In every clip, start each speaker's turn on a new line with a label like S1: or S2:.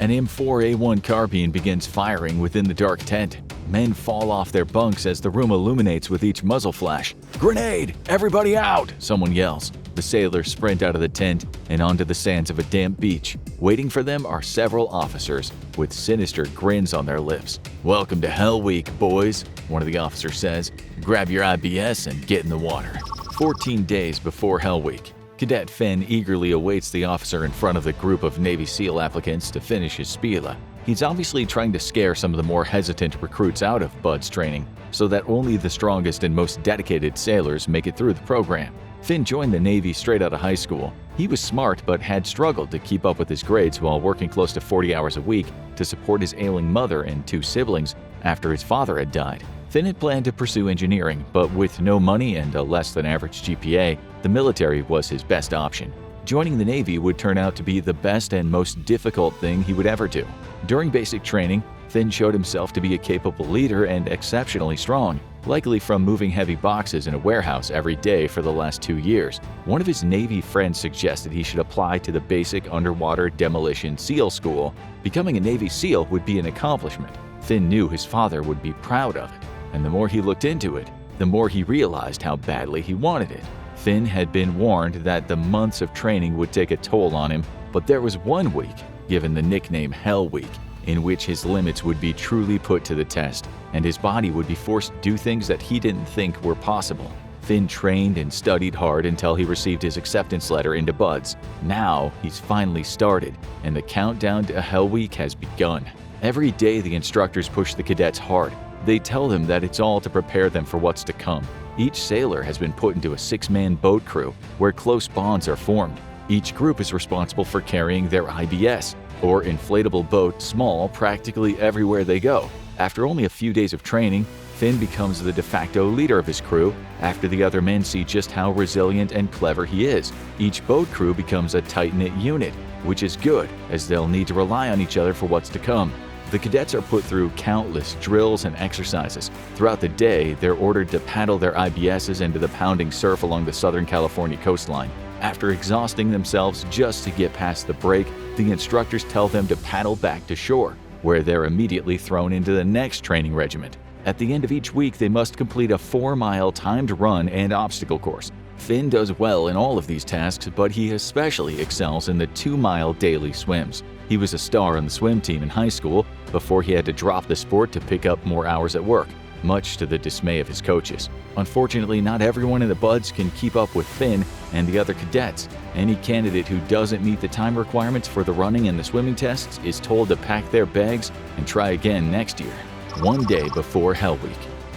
S1: An M4A1 carbine begins firing within the dark tent. Men fall off their bunks as the room illuminates with each muzzle flash. "Grenade! Everybody out!" someone yells. The sailors sprint out of the tent and onto the sands of a damp beach. Waiting for them are several officers with sinister grins on their lips. "Welcome to Hell Week, boys," one of the officers says. "Grab your IBS and get in the water." 14 days before Hell Week, Cadet Finn eagerly awaits the officer in front of the group of Navy SEAL applicants to finish his spiela. He's obviously trying to scare some of the more hesitant recruits out of BUD/S training so that only the strongest and most dedicated sailors make it through the program. Finn joined the Navy straight out of high school. He was smart but had struggled to keep up with his grades while working close to 40 hours a week to support his ailing mother and 2 siblings after his father had died. Finn had planned to pursue engineering, but with no money and a less than average GPA, the military was his best option. Joining the Navy would turn out to be the best and most difficult thing he would ever do. During basic training, Finn showed himself to be a capable leader and exceptionally strong, likely from moving heavy boxes in a warehouse every day for the last 2 years. One of his Navy friends suggested he should apply to the Basic Underwater Demolition SEAL School. Becoming a Navy SEAL would be an accomplishment. Finn knew his father would be proud of it, and the more he looked into it, the more he realized how badly he wanted it. Finn had been warned that the months of training would take a toll on him, but there was one week, given the nickname Hell Week, in which his limits would be truly put to the test, and his body would be forced to do things that he didn't think were possible. Finn trained and studied hard until he received his acceptance letter into BUD/S. Now, he's finally started, and the countdown to Hell Week has begun. Every day, the instructors push the cadets hard. They tell them that it's all to prepare them for what's to come. Each sailor has been put into a 6-man boat crew where close bonds are formed. Each group is responsible for carrying their IBS, or inflatable boat, small practically everywhere they go. After only a few days of training, Finn becomes the de facto leader of his crew after the other men see just how resilient and clever he is. Each boat crew becomes a tight-knit unit, which is good, as they'll need to rely on each other for what's to come. The cadets are put through countless drills and exercises. Throughout the day, they're ordered to paddle their IBSs into the pounding surf along the Southern California coastline. After exhausting themselves just to get past the break, the instructors tell them to paddle back to shore, where they're immediately thrown into the next training regiment. At the end of each week, they must complete a 4-mile timed run and obstacle course. Finn does well in all of these tasks, but he especially excels in the 2-mile daily swims. He was a star on the swim team in high school before he had to drop the sport to pick up more hours at work, much to the dismay of his coaches. Unfortunately, not everyone in the BUD/S can keep up with Finn and the other cadets. Any candidate who doesn't meet the time requirements for the running and the swimming tests is told to pack their bags and try again next year. One day before Hell Week,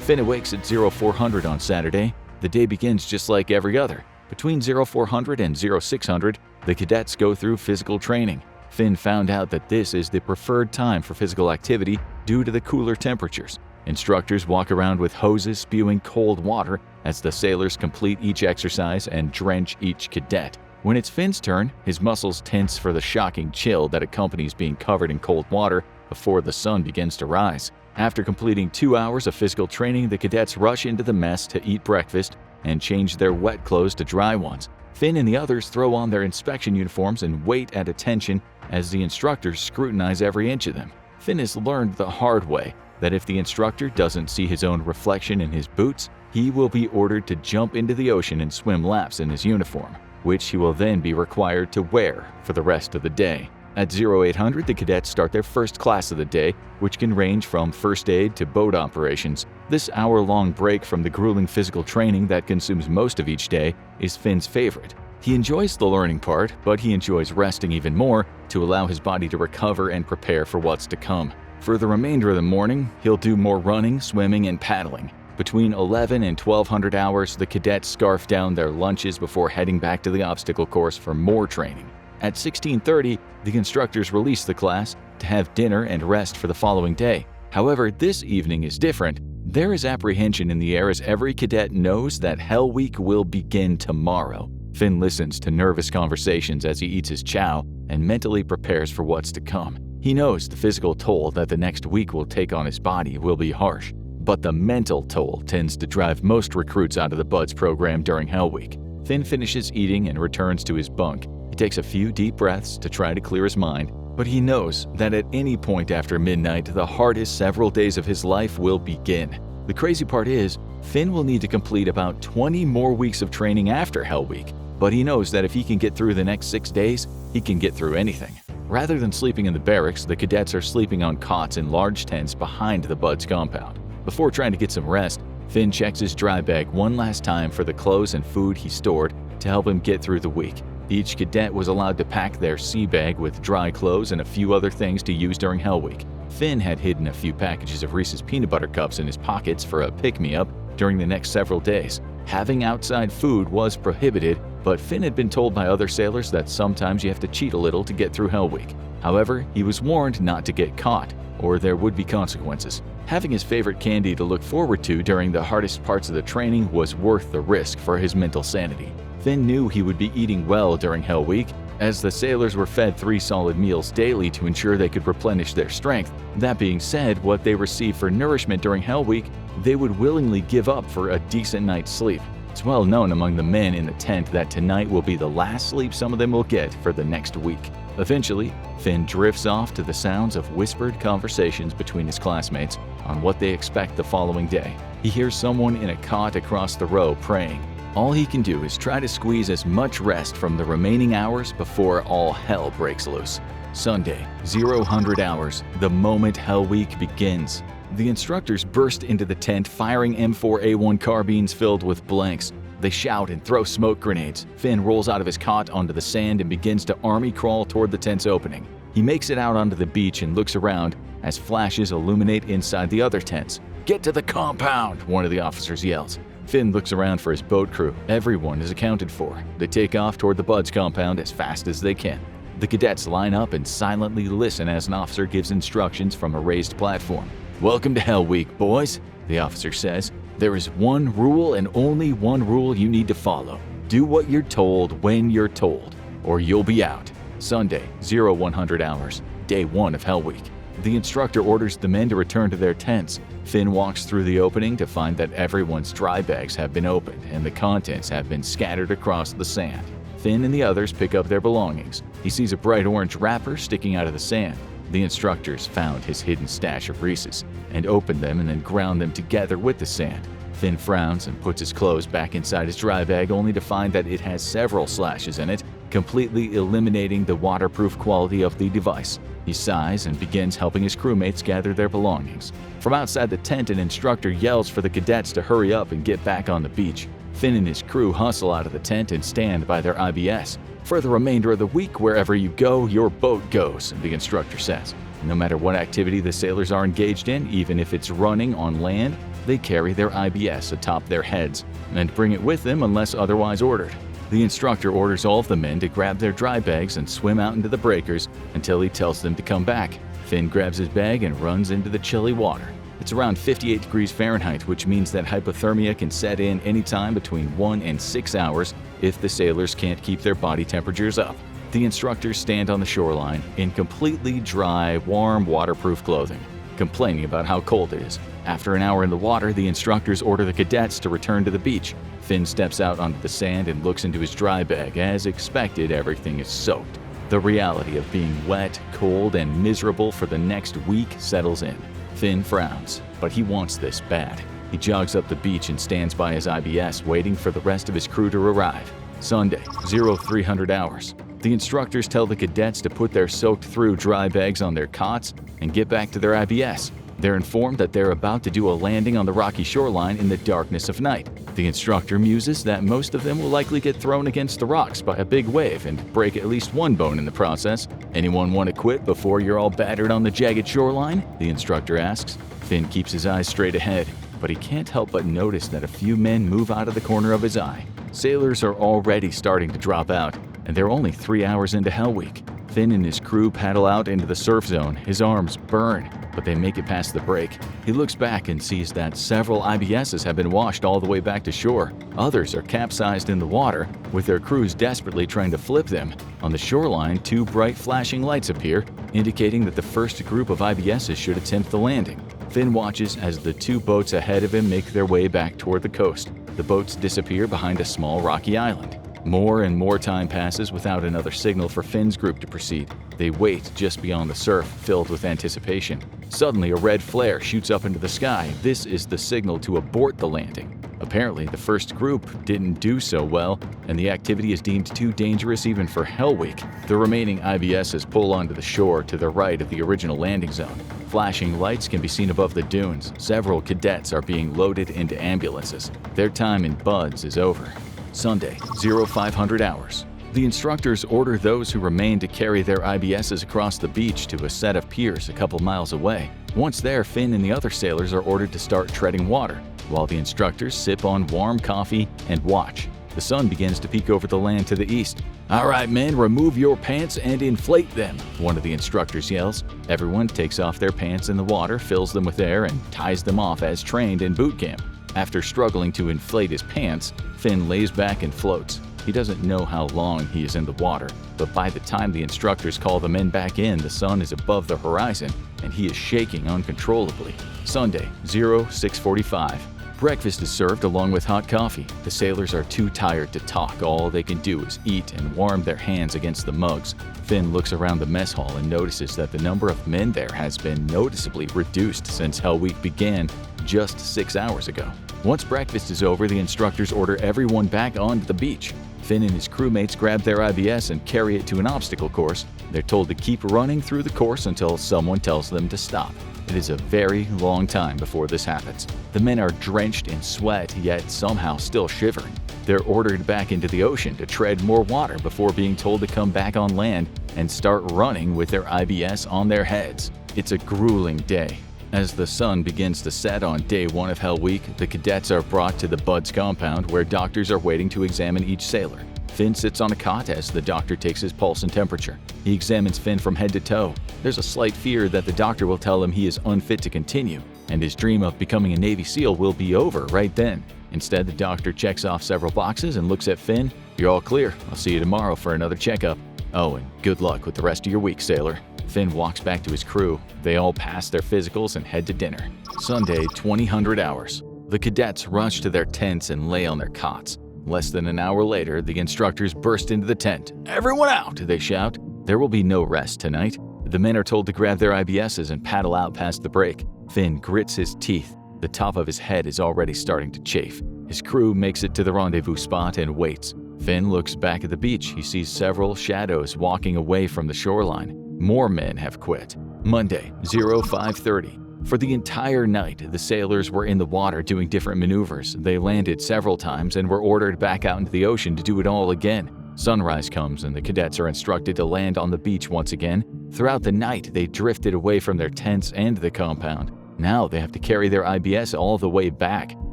S1: Finn awakes at 0400 on Saturday. The day begins just like every other. Between 0400 and 0600, the cadets go through physical training. Finn found out that this is the preferred time for physical activity due to the cooler temperatures. Instructors walk around with hoses spewing cold water as the sailors complete each exercise and drench each cadet. When it's Finn's turn, his muscles tense for the shocking chill that accompanies being covered in cold water before the sun begins to rise. After completing 2 hours of physical training, the cadets rush into the mess to eat breakfast and change their wet clothes to dry ones. Finn and the others throw on their inspection uniforms and wait at attention as the instructors scrutinize every inch of them. Finn has learned the hard way that if the instructor doesn't see his own reflection in his boots, he will be ordered to jump into the ocean and swim laps in his uniform, which he will then be required to wear for the rest of the day. At 0800, the cadets start their first class of the day, which can range from first aid to boat operations. This hour-long break from the grueling physical training that consumes most of each day is Finn's favorite. He enjoys the learning part, but he enjoys resting even more to allow his body to recover and prepare for what's to come. For the remainder of the morning, he'll do more running, swimming, and paddling. Between 11 and 1200 hours, the cadets scarf down their lunches before heading back to the obstacle course for more training. At 1630, the instructors release the class to have dinner and rest for the following day. However, this evening is different. There is apprehension in the air as every cadet knows that Hell Week will begin tomorrow. Finn listens to nervous conversations as he eats his chow and mentally prepares for what's to come. He knows the physical toll that the next week will take on his body will be harsh, but the mental toll tends to drive most recruits out of the BUD/S program during Hell Week. Finn finishes eating and returns to his bunk. He takes a few deep breaths to try to clear his mind, But he knows that at any point after midnight, the hardest several days of his life will begin. The crazy part is, Finn will need to complete about 20 more weeks of training after Hell Week, but he knows that if he can get through the next 6 days, he can get through anything. Rather than sleeping in the barracks, the cadets are sleeping on cots in large tents behind the Buds compound. Before trying to get some rest, Finn checks his dry bag one last time for the clothes and food he stored to help him get through the week. Each cadet was allowed to pack their sea bag with dry clothes and a few other things to use during Hell Week. Finn had hidden a few packages of Reese's peanut butter cups in his pockets for a pick-me-up during the next several days. Having outside food was prohibited, but Finn had been told by other sailors that sometimes you have to cheat a little to get through Hell Week. However, he was warned not to get caught, or there would be consequences. Having his favorite candy to look forward to during the hardest parts of the training was worth the risk for his mental sanity. Finn knew he would be eating well during Hell Week, as the sailors were fed 3 solid meals daily to ensure they could replenish their strength. That being said, what they received for nourishment during Hell Week, they would willingly give up for a decent night's sleep. It's well known among the men in the tent that tonight will be the last sleep some of them will get for the next week. Eventually, Finn drifts off to the sounds of whispered conversations between his classmates on what they expect the following day. He hears someone in a cot across the row praying. All he can do is try to squeeze as much rest from the remaining hours before all hell breaks loose. Sunday, 00 hours, the moment Hell Week begins. The instructors burst into the tent firing M4A1 carbines filled with blanks. They shout and throw smoke grenades. Finn rolls out of his cot onto the sand and begins to army crawl toward the tent's opening. He makes it out onto the beach and looks around as flashes illuminate inside the other tents. "Get to the compound!" one of the officers yells. Finn looks around for his boat crew. Everyone is accounted for. They take off toward the Buds compound as fast as they can. The cadets line up and silently listen as an officer gives instructions from a raised platform. "Welcome to Hell Week, boys," the officer says. "There is one rule and only one rule you need to follow. Do what you're told when you're told, or you'll be out." Sunday, 0100 hours, day 1 of Hell Week. The instructor orders the men to return to their tents. Finn walks through the opening to find that everyone's dry bags have been opened and the contents have been scattered across the sand. Finn and the others pick up their belongings. He sees a bright orange wrapper sticking out of the sand. The instructors found his hidden stash of Reese's and opened them and then ground them together with the sand. Finn frowns and puts his clothes back inside his dry bag only to find that it has several slashes in it, completely eliminating the waterproof quality of the device. He sighs and begins helping his crewmates gather their belongings. From outside the tent, an instructor yells for the cadets to hurry up and get back on the beach. Finn and his crew hustle out of the tent and stand by their IBS. "For the remainder of the week, wherever you go, your boat goes," the instructor says. No matter what activity the sailors are engaged in, even if it's running on land, they carry their IBS atop their heads and bring it with them unless otherwise ordered. The instructor orders all of the men to grab their dry bags and swim out into the breakers until he tells them to come back. Finn grabs his bag and runs into the chilly water. It's around 58 degrees Fahrenheit, which means that hypothermia can set in anytime between 1 and 6 hours if the sailors can't keep their body temperatures up. The instructors stand on the shoreline in completely dry, warm, waterproof clothing, complaining about how cold it is. After an hour in the water, the instructors order the cadets to return to the beach. Finn steps out onto the sand and looks into his dry bag. As expected, everything is soaked. The reality of being wet, cold, and miserable for the next week settles in. Finn frowns, but he wants this bad. He jogs up the beach and stands by his IBS, waiting for the rest of his crew to arrive. Sunday, 0300 hours. The instructors tell the cadets to put their soaked-through dry bags on their cots and get back to their IBS. They're informed that they're about to do a landing on the rocky shoreline in the darkness of night. The instructor muses that most of them will likely get thrown against the rocks by a big wave and break at least one bone in the process. "Anyone want to quit before you're all battered on the jagged shoreline?" the instructor asks. Finn keeps his eyes straight ahead, but he can't help but notice that a few men move out of the corner of his eye. Sailors are already starting to drop out, and they're only 3 hours into Hell Week. Finn and his crew paddle out into the surf zone. His arms burn, but they make it past the break. He looks back and sees that several IBSs have been washed all the way back to shore. Others are capsized in the water, with their crews desperately trying to flip them. On the shoreline, 2 bright flashing lights appear, indicating that the first group of IBSs should attempt the landing. Finn watches as the 2 boats ahead of him make their way back toward the coast. The boats disappear behind a small rocky island. More and more time passes without another signal for Finn's group to proceed. They wait just beyond the surf, filled with anticipation. Suddenly, a red flare shoots up into the sky. This is the signal to abort the landing. Apparently, the first group didn't do so well, and the activity is deemed too dangerous even for Hell Week. The remaining IBSs pull onto the shore to the right of the original landing zone. Flashing lights can be seen above the dunes. Several cadets are being loaded into ambulances. Their time in buds is over. Sunday, 0500 hours. The instructors order those who remain to carry their IBSs across the beach to a set of piers a couple miles away. Once there, Finn and the other sailors are ordered to start treading water, while the instructors sip on warm coffee and watch. The sun begins to peek over the land to the east. "All right, men, remove your pants and inflate them," one of the instructors yells. Everyone takes off their pants in the water, fills them with air, and ties them off as trained in boot camp. After struggling to inflate his pants, Finn lays back and floats. He doesn't know how long he is in the water, but by the time the instructors call the men back in, the sun is above the horizon, and he is shaking uncontrollably. Sunday, 0645. Breakfast is served along with hot coffee. The sailors are too tired to talk. All they can do is eat and warm their hands against the mugs. Finn looks around the mess hall and notices that the number of men there has been noticeably reduced since Hell Week began just 6 hours ago. Once breakfast is over, the instructors order everyone back onto the beach. Finn and his crewmates grab their IBS and carry it to an obstacle course. They're told to keep running through the course until someone tells them to stop. It is a very long time before this happens. The men are drenched in sweat, yet somehow still shivering. They're ordered back into the ocean to tread more water before being told to come back on land and start running with their IBS on their heads. It's a grueling day. As the sun begins to set on day 1 of Hell Week, the cadets are brought to the Buds compound where doctors are waiting to examine each sailor. Finn sits on a cot as the doctor takes his pulse and temperature. He examines Finn from head to toe. There's a slight fear that the doctor will tell him he is unfit to continue, and his dream of becoming a Navy SEAL will be over right then. Instead, the doctor checks off several boxes and looks at Finn. "You're all clear. I'll see you tomorrow for another checkup. Oh, and good luck with the rest of your week, sailor." Finn walks back to his crew. They all pass their physicals and head to dinner. Sunday, 2000 hours. The cadets rush to their tents and lay on their cots. Less than an hour later, the instructors burst into the tent. "Everyone out!" they shout. There will be no rest tonight. The men are told to grab their IBSs and paddle out past the break. Finn grits his teeth. The top of his head is already starting to chafe. His crew makes it to the rendezvous spot and waits. Finn looks back at the beach. He sees several shadows walking away from the shoreline. More men have quit. Monday, 0530. For the entire night, the sailors were in the water doing different maneuvers. They landed several times and were ordered back out into the ocean to do it all again. Sunrise comes and the cadets are instructed to land on the beach once again. Throughout the night, they drifted away from their tents and the compound. Now they have to carry their IBS all the way back,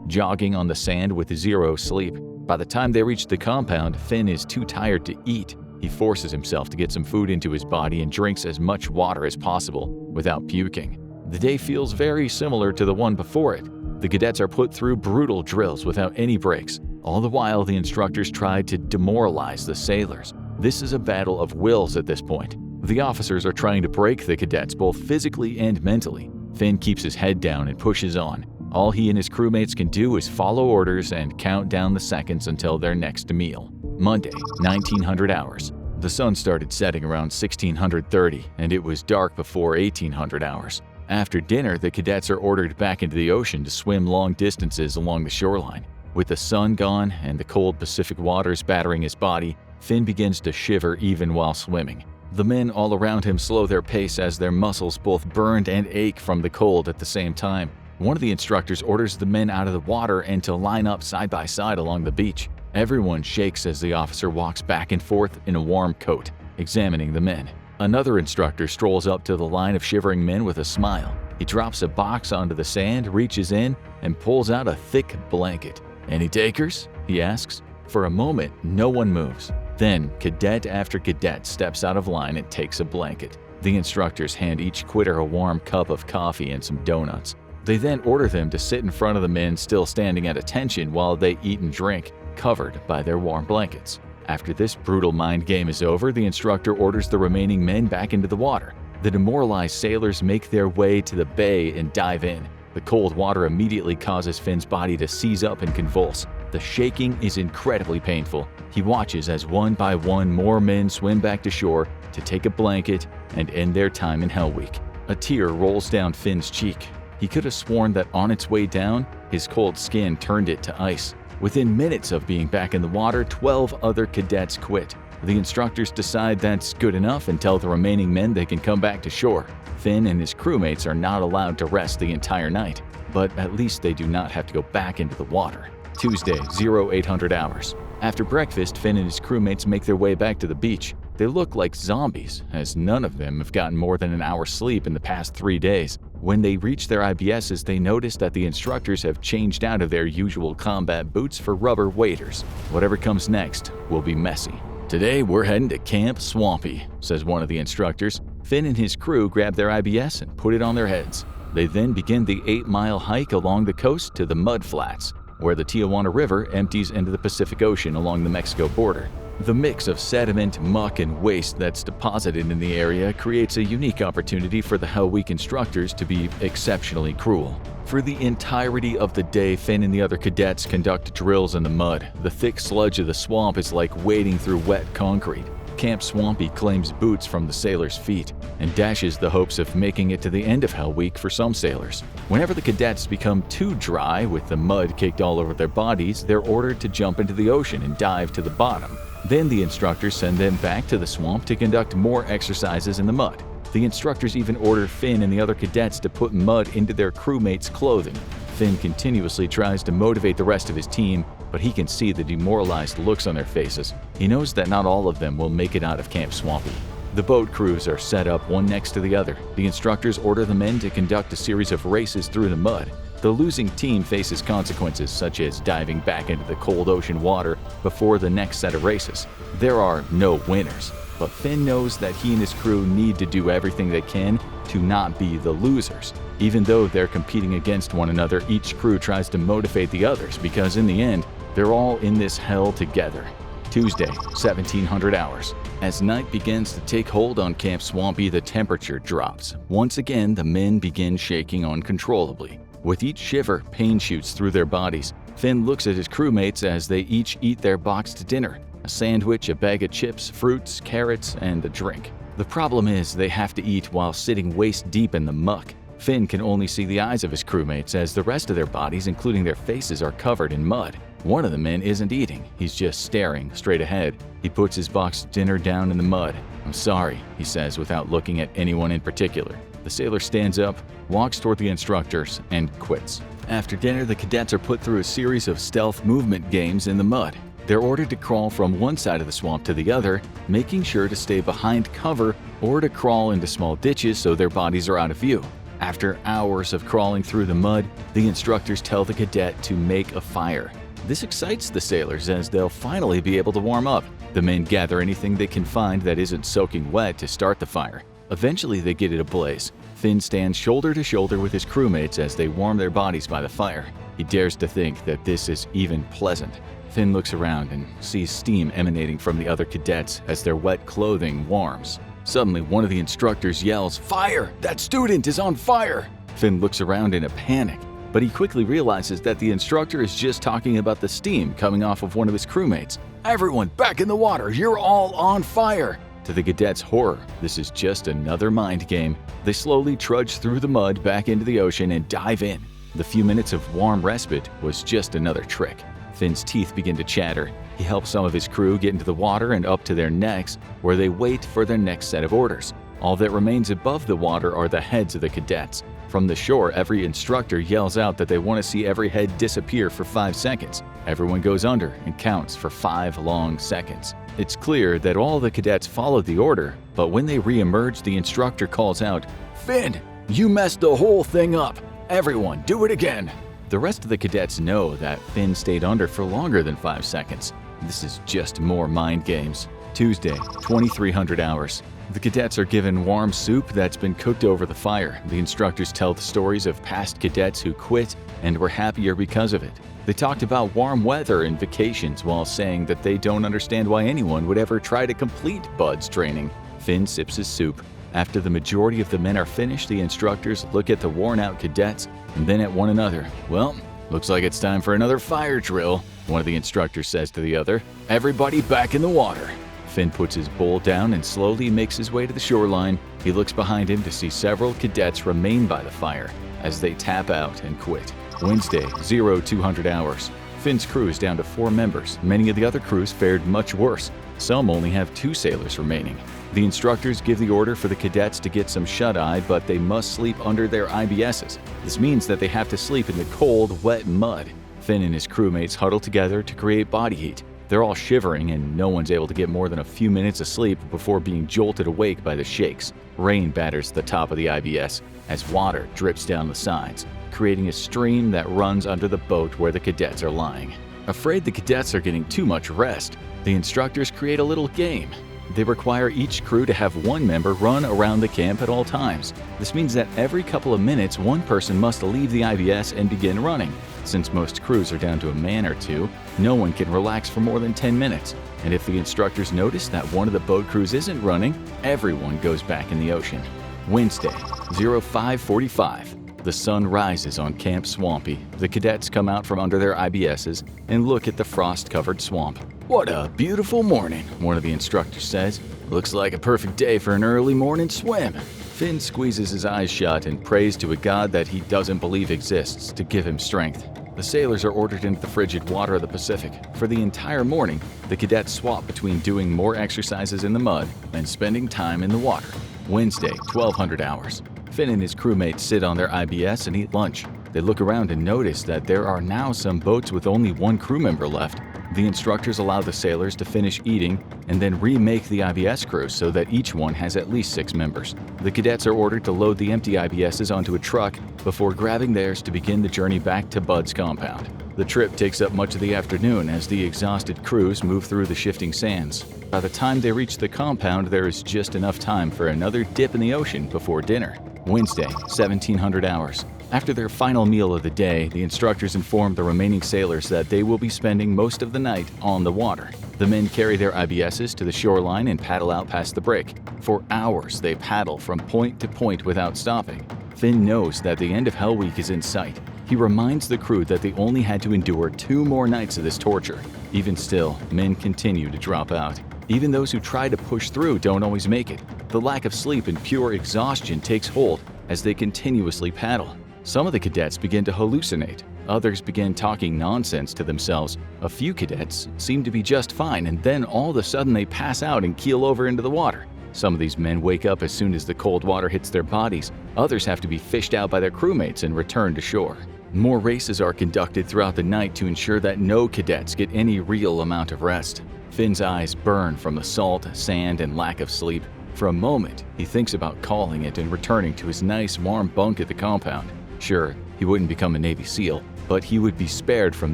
S1: jogging on the sand with zero sleep. By the time they reach the compound, Finn is too tired to eat. He forces himself to get some food into his body and drinks as much water as possible without puking. The day feels very similar to the one before it. The cadets are put through brutal drills without any breaks. All the while, the instructors try to demoralize the sailors. This is a battle of wills at this point. The officers are trying to break the cadets both physically and mentally. Finn keeps his head down and pushes on. All he and his crewmates can do is follow orders and count down the seconds until their next meal. Monday, 1900 hours. The sun started setting around 1630, and it was dark before 1800 hours. After dinner, the cadets are ordered back into the ocean to swim long distances along the shoreline. With the sun gone and the cold Pacific waters battering his body, Finn begins to shiver even while swimming. The men all around him slow their pace as their muscles both burned and ache from the cold at the same time. One of the instructors orders the men out of the water and to line up side by side along the beach. Everyone shakes as the officer walks back and forth in a warm coat, examining the men. Another instructor strolls up to the line of shivering men with a smile. He drops a box onto the sand, reaches in, and pulls out a thick blanket. "Any takers?" he asks. For a moment, no one moves. Then, cadet after cadet steps out of line and takes a blanket. The instructors hand each quitter a warm cup of coffee and some donuts. They then order them to sit in front of the men still standing at attention while they eat and drink, covered by their warm blankets. After this brutal mind game is over, the instructor orders the remaining men back into the water. The demoralized sailors make their way to the bay and dive in. The cold water immediately causes Finn's body to seize up and convulse. The shaking is incredibly painful. He watches as one by one more men swim back to shore to take a blanket and end their time in Hell Week. A tear rolls down Finn's cheek. He could have sworn that on its way down, his cold skin turned it to ice. Within minutes of being back in the water, 12 other cadets quit. The instructors decide that's good enough and tell the remaining men they can come back to shore. Finn and his crewmates are not allowed to rest the entire night, but at least they do not have to go back into the water. Tuesday, 0800 hours. After breakfast, Finn and his crewmates make their way back to the beach. They look like zombies, as none of them have gotten more than an hour's sleep in the past 3 days. When they reach their IBSs, they notice that the instructors have changed out of their usual combat boots for rubber waders. Whatever comes next will be messy. "Today we're heading to Camp Swampy," says one of the instructors. Finn and his crew grab their IBS and put it on their heads. They then begin the 8-mile hike along the coast to the mud flats, where the Tijuana River empties into the Pacific Ocean along the Mexico border. The mix of sediment, muck, and waste that's deposited in the area creates a unique opportunity for the Hell Week instructors to be exceptionally cruel. For the entirety of the day, Finn and the other cadets conduct drills in the mud. The thick sludge of the swamp is like wading through wet concrete. Camp Swampy claims boots from the sailors' feet and dashes the hopes of making it to the end of Hell Week for some sailors. Whenever the cadets become too dry with the mud caked all over their bodies, they're ordered to jump into the ocean and dive to the bottom. Then the instructors send them back to the swamp to conduct more exercises in the mud. The instructors even order Finn and the other cadets to put mud into their crewmates' clothing. Finn continuously tries to motivate the rest of his team, but he can see the demoralized looks on their faces. He knows that not all of them will make it out of Camp Swampy. The boat crews are set up one next to the other. The instructors order the men to conduct a series of races through the mud. The losing team faces consequences such as diving back into the cold ocean water before the next set of races. There are no winners, but Finn knows that he and his crew need to do everything they can to not be the losers. Even though they're competing against one another, each crew tries to motivate the others because in the end, they're all in this hell together. Tuesday, 1700 hours. As night begins to take hold on Camp Swampy, the temperature drops. Once again, the men begin shaking uncontrollably. With each shiver, pain shoots through their bodies. Finn looks at his crewmates as they each eat their boxed dinner: a sandwich, a bag of chips, fruits, carrots, and a drink. The problem is they have to eat while sitting waist deep in the muck. Finn can only see the eyes of his crewmates as the rest of their bodies, including their faces, are covered in mud. One of the men isn't eating, he's just staring straight ahead. He puts his boxed dinner down in the mud. "I'm sorry," he says without looking at anyone in particular. The sailor stands up, walks toward the instructors, and quits. After dinner, the cadets are put through a series of stealth movement games in the mud. They're ordered to crawl from one side of the swamp to the other, making sure to stay behind cover or to crawl into small ditches so their bodies are out of view. After hours of crawling through the mud, the instructors tell the cadet to make a fire. This excites the sailors as they'll finally be able to warm up. The men gather anything they can find that isn't soaking wet to start the fire. Eventually, they get it ablaze. Finn stands shoulder to shoulder with his crewmates as they warm their bodies by the fire. He dares to think that this is even pleasant. Finn looks around and sees steam emanating from the other cadets as their wet clothing warms. Suddenly, one of the instructors yells, "Fire! That student is on fire!" Finn looks around in a panic, but he quickly realizes that the instructor is just talking about the steam coming off of one of his crewmates. "Everyone, back in the water! You're all on fire!" To the cadets' horror, this is just another mind game. They slowly trudge through the mud back into the ocean and dive in. The few minutes of warm respite was just another trick. Finn's teeth begin to chatter. He helps some of his crew get into the water and up to their necks, where they wait for their next set of orders. All that remains above the water are the heads of the cadets. From the shore, every instructor yells out that they want to see every head disappear for 5 seconds. Everyone goes under and counts for 5 long seconds. It's clear that all the cadets followed the order, but when they re-emerge, the instructor calls out, "Finn, you messed the whole thing up. Everyone, do it again." The rest of the cadets know that Finn stayed under for longer than 5 seconds. This is just more mind games. Tuesday, 2300 hours. The cadets are given warm soup that's been cooked over the fire. The instructors tell the stories of past cadets who quit and were happier because of it. They talked about warm weather and vacations while saying that they don't understand why anyone would ever try to complete BUD/S training. Finn sips his soup. After the majority of the men are finished, the instructors look at the worn-out cadets and then at one another. "Well, looks like it's time for another fire drill." one of the instructors says to the other. "Everybody back in the water." Finn puts his bowl down and slowly makes his way to the shoreline. He looks behind him to see several cadets remain by the fire as they tap out and quit. Wednesday, 0200 hours. Finn's crew is down to 4 members. Many of the other crews fared much worse. Some only have 2 sailors remaining. The instructors give the order for the cadets to get some shut-eye, but they must sleep under their IBSs. This means that they have to sleep in the cold, wet mud. Finn and his crewmates huddle together to create body heat. They're all shivering and no one's able to get more than a few minutes of sleep before being jolted awake by the shakes. Rain batters the top of the IBS as water drips down the sides, creating a stream that runs under the boat where the cadets are lying. Afraid the cadets are getting too much rest, the instructors create a little game. They require each crew to have one member run around the camp at all times. This means that every couple of minutes, one person must leave the IBS and begin running. Since most crews are down to a man or 2, no one can relax for more than 10 minutes. And if the instructors notice that one of the boat crews isn't running, everyone goes back in the ocean. Wednesday, 0545. The sun rises on Camp Swampy. The cadets come out from under their IBSs and look at the frost-covered swamp. "What a beautiful morning," one of the instructors says. "Looks like a perfect day for an early morning swim." Finn squeezes his eyes shut and prays to a god that he doesn't believe exists to give him strength. The sailors are ordered into the frigid water of the Pacific. For the entire morning, the cadets swap between doing more exercises in the mud and spending time in the water. Wednesday, 1200 hours. Finn and his crewmates sit on their IBS and eat lunch. They look around and notice that there are now some boats with only 1 crew member left. The instructors allow the sailors to finish eating and then remake the IBS crew so that each one has at least 6 members. The cadets are ordered to load the empty IBSs onto a truck before grabbing theirs to begin the journey back to Bud's compound. The trip takes up much of the afternoon as the exhausted crews move through the shifting sands. By the time they reach the compound, there is just enough time for another dip in the ocean before dinner. Wednesday, 1700 hours. After their final meal of the day, the instructors inform the remaining sailors that they will be spending most of the night on the water. The men carry their IBSs to the shoreline and paddle out past the break. For hours, they paddle from point to point without stopping. Finn knows that the end of Hell Week is in sight. He reminds the crew that they only had to endure 2 more nights of this torture. Even still, men continue to drop out. Even those who try to push through don't always make it. The lack of sleep and pure exhaustion takes hold as they continuously paddle. Some of the cadets begin to hallucinate. Others begin talking nonsense to themselves. A few cadets seem to be just fine, and then all of a sudden they pass out and keel over into the water. Some of these men wake up as soon as the cold water hits their bodies. Others have to be fished out by their crewmates and returned to shore. More races are conducted throughout the night to ensure that no cadets get any real amount of rest. Finn's eyes burn from the salt, sand, and lack of sleep. For a moment, he thinks about calling it and returning to his nice, warm bunk at the compound. Sure, he wouldn't become a Navy SEAL, but he would be spared from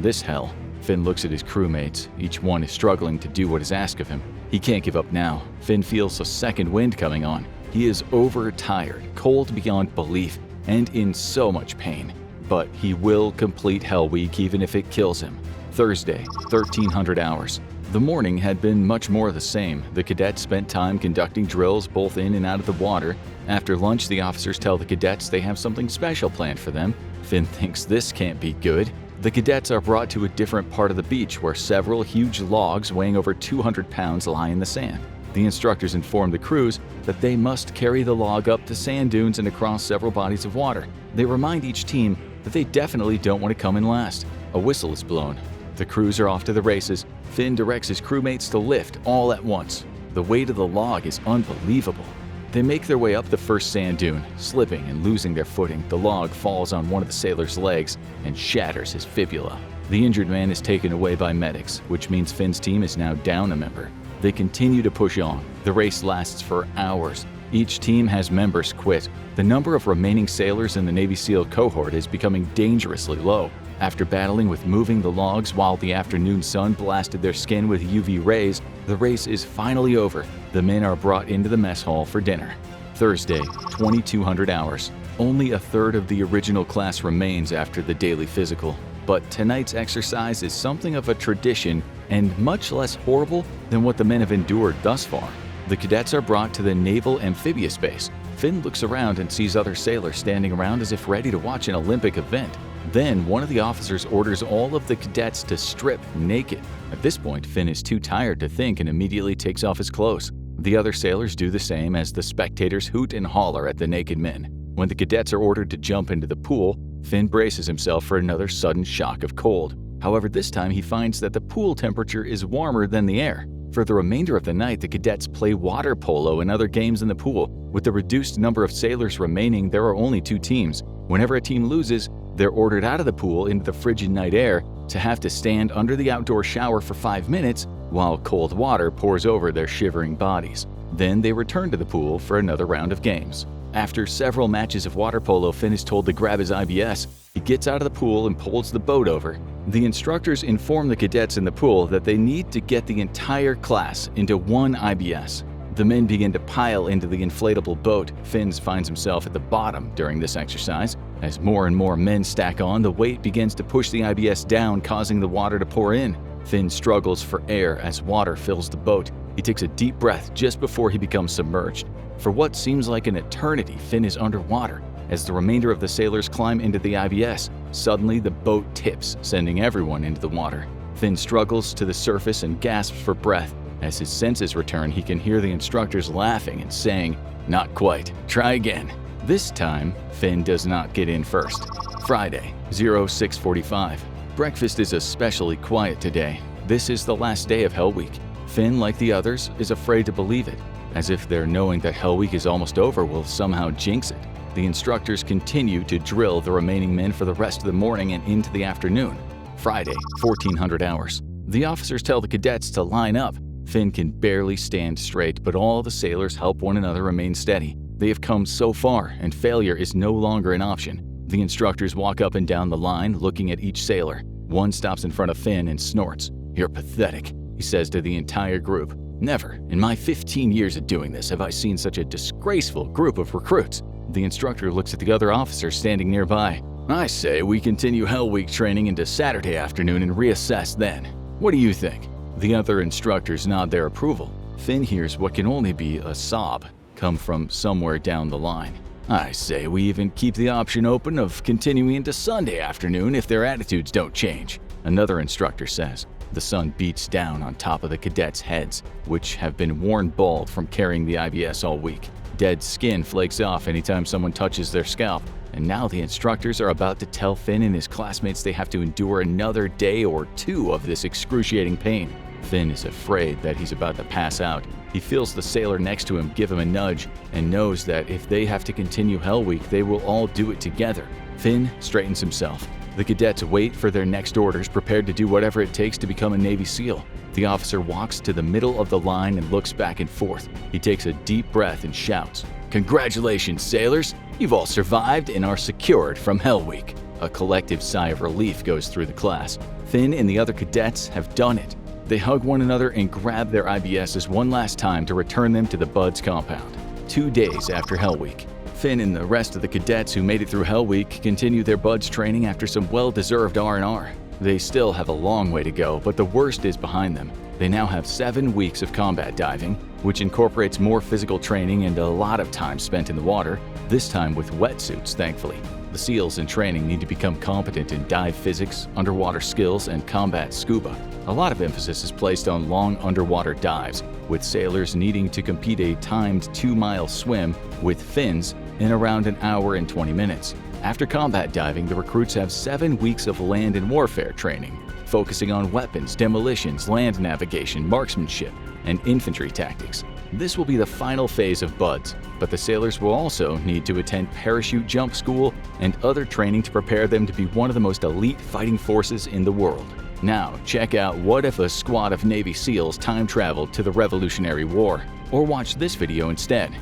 S1: this hell. Finn looks at his crewmates. Each one is struggling to do what is asked of him. He can't give up now. Finn feels a second wind coming on. He is overtired, cold beyond belief, and in so much pain. But he will complete Hell Week even if it kills him. Thursday, 1300 hours. The morning had been much more the same. The cadets spent time conducting drills both in and out of the water. After lunch, the officers tell the cadets they have something special planned for them. Finn thinks this can't be good. The cadets are brought to a different part of the beach where several huge logs weighing over 200 pounds lie in the sand. The instructors inform the crews that they must carry the log up the sand dunes and across several bodies of water. They remind each team that they definitely don't want to come in last. A whistle is blown. The crews are off to the races. Finn directs his crewmates to lift all at once. The weight of the log is unbelievable. They make their way up the first sand dune. Slipping and losing their footing, the log falls on one of the sailor's legs and shatters his fibula. The injured man is taken away by medics, which means Finn's team is now down a member. They continue to push on. The race lasts for hours. Each team has members quit. The number of remaining sailors in the Navy SEAL cohort is becoming dangerously low. After battling with moving the logs while the afternoon sun blasted their skin with UV rays, the race is finally over. The men are brought into the mess hall for dinner. Thursday, 2200 hours. Only a third of the original class remains after the daily physical. But tonight's exercise is something of a tradition and much less horrible than what the men have endured thus far. The cadets are brought to the Naval Amphibious Base. Finn looks around and sees other sailors standing around as if ready to watch an Olympic event. Then one of the officers orders all of the cadets to strip naked. At this point, Finn is too tired to think and immediately takes off his clothes. The other sailors do the same as the spectators hoot and holler at the naked men. When the cadets are ordered to jump into the pool, Finn braces himself for another sudden shock of cold. However, this time he finds that the pool temperature is warmer than the air. For the remainder of the night, the cadets play water polo and other games in the pool. With the reduced number of sailors remaining, there are only 2 teams. Whenever a team loses, they're ordered out of the pool into the frigid night air to have to stand under the outdoor shower for 5 minutes while cold water pours over their shivering bodies. Then they return to the pool for another round of games. After several matches of water polo, Finn is told to grab his IBS. He gets out of the pool and pulls the boat over. The instructors inform the cadets in the pool that they need to get the entire class into one IBS. The men begin to pile into the inflatable boat. Finn finds himself at the bottom during this exercise. As more and more men stack on, the weight begins to push the IBS down, causing the water to pour in. Finn struggles for air as water fills the boat. He takes a deep breath just before he becomes submerged. For what seems like an eternity, Finn is underwater. As the remainder of the sailors climb into the IBS, suddenly the boat tips, sending everyone into the water. Finn struggles to the surface and gasps for breath. As his senses return, he can hear the instructors laughing and saying, "Not quite. Try again." This time, Finn does not get in first. Friday, 06:45. Breakfast is especially quiet today. This is the last day of Hell Week. Finn, like the others, is afraid to believe it, as if their knowing that Hell Week is almost over will somehow jinx it. The instructors continue to drill the remaining men for the rest of the morning and into the afternoon. Friday, 1400 hours. The officers tell the cadets to line up. Finn can barely stand straight, but all the sailors help one another remain steady. They have come so far, and failure is no longer an option. The instructors walk up and down the line, looking at each sailor. One stops in front of Finn and snorts. "You're pathetic," he says to the entire group. "Never, in my 15 years of doing this, have I seen such a disgraceful group of recruits." The instructor looks at the other officers standing nearby. "I say we continue Hell Week training into Saturday afternoon and reassess then. What do you think?" The other instructors nod their approval. Finn hears what can only be a sob come from somewhere down the line. "I say we even keep the option open of continuing into Sunday afternoon if their attitudes don't change," another instructor says. The sun beats down on top of the cadets' heads, which have been worn bald from carrying the IBS all week. Dead skin flakes off anytime someone touches their scalp, and now the instructors are about to tell Finn and his classmates they have to endure another day or 2 of this excruciating pain. Finn is afraid that he's about to pass out. He feels the sailor next to him give him a nudge and knows that if they have to continue Hell Week, they will all do it together. Finn straightens himself. The cadets wait for their next orders, prepared to do whatever it takes to become a Navy SEAL. The officer walks to the middle of the line and looks back and forth. He takes a deep breath and shouts, "Congratulations, sailors! You've all survived and are secured from Hell Week." A collective sigh of relief goes through the class. Finn and the other cadets have done it. They hug one another and grab their IBSs one last time to return them to the Buds compound. 2 days after Hell Week, Finn and the rest of the cadets who made it through Hell Week continue their Buds training after some well-deserved R&R. They still have a long way to go, but the worst is behind them. They now have 7 weeks of combat diving, which incorporates more physical training and a lot of time spent in the water, this time with wetsuits, thankfully. The SEALs in training need to become competent in dive physics, underwater skills, and combat scuba. A lot of emphasis is placed on long underwater dives, with sailors needing to complete a timed 2-mile swim with fins in around an hour and 20 minutes. After combat diving, the recruits have 7 weeks of land and warfare training, focusing on weapons, demolitions, land navigation, marksmanship, and infantry tactics. This will be the final phase of Buds, but the sailors will also need to attend parachute jump school and other training to prepare them to be one of the most elite fighting forces in the world. Now, check out What If a Squad of Navy SEALs Time Traveled to the Revolutionary War, or watch this video instead.